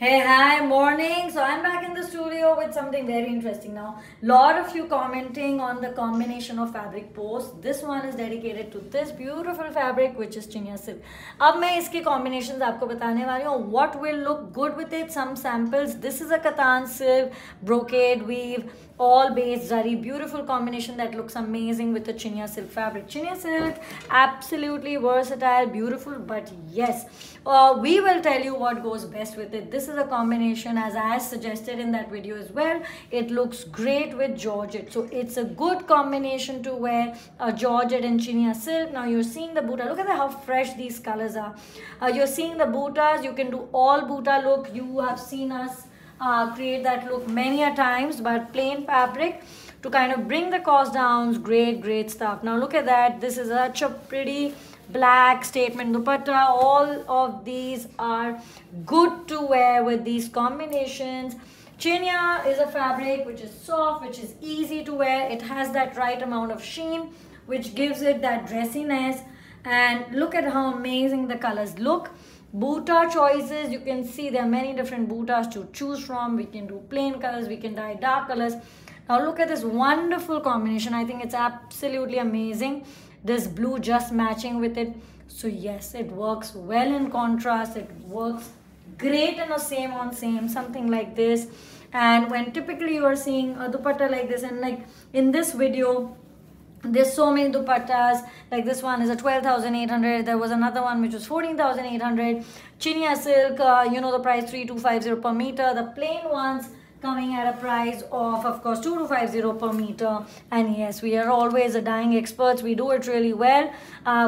Hey, hi, morning. So I'm back in the studio with something very interesting now. Lot of you commenting on the combination of fabric posts. This one is dedicated to this beautiful fabric which is chinia silk. अब मैं इसके combinations आपको बताने वाली हूँ. What will look good with it? Some samples. This is a kattan silk, brocade weave, all based zari. Beautiful combination that looks amazing with the chinia silk fabric. Chinia silk, absolutely versatile, beautiful. But yes, we will tell you what goes best with it. This is a combination as I suggested in that video as well. It looks great with georgette, so it's a good combination to wear georgette and chinia silk. Now you're seeing the buta. Look at how fresh these colors are. You're seeing the butas. You can do all buta look. You have seen us create that look many a times, but plain fabric to kind of bring the cost down. Great stuff. Now look at that. This is such a pretty black statement dupatta. All of these are good to wear with these combinations. Chinia is a fabric which is soft, which is easy to wear. It has that right amount of sheen which gives it that dressiness, and look at how amazing the colors look. Buta choices, you can see there are many different butas to choose from. We can do plain colors, we can dye dark colors. Now look at this wonderful combination. I think it's absolutely amazing. This blue just matching with it. So yes, it works well in contrast. It works great in a same on same, something like this. And when typically you are seeing a dupatta like this, and like in this video, there's so many dupattas. Like this one is a 12,800. There was another one which was 14,800. Chinia silk, the price 3,250 per meter. The plain ones coming at a price of course 2,250 per meter. And yes, we are always a dyeing experts. We do it really well.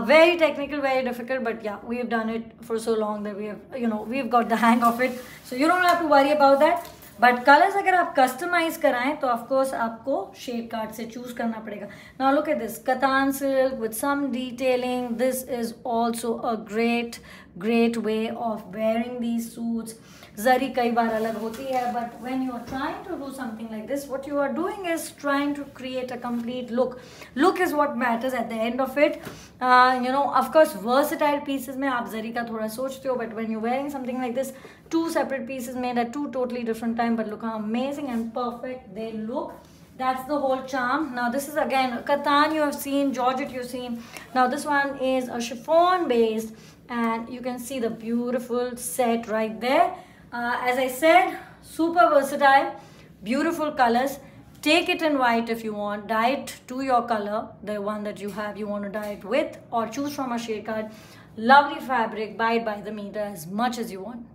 Very technical, very difficult, but yeah, we've done it for so long that we have, we've got the hang of it. So you don't have to worry about that. But colors अगर आप customize कराएं तो of course आपको shade card से choose करना पड़ेगा. Now look at this kattan silk with some detailing. This is also a great way of wearing these suits. Zari कई बार अलग होती है, but when you are trying to do something like this, what you are doing is trying to create a complete look. Look is what matters at the end of it. Of course versatile pieces में आप zari का थोड़ा सोचते हो, but when you're wearing something like this, two separate pieces made at two totally different time, but look how amazing and perfect they look. That's the whole charm. Now this is again kattan you have seen, georgette you've seen. Now this one is a chiffon based, and you can see the beautiful set right there. As I said, super versatile, beautiful colors. Take it in white if you want. Dye it to your color, the one that you have, you want to dye it with, or choose from a shade card. Lovely fabric, buy it by the meter as much as you want.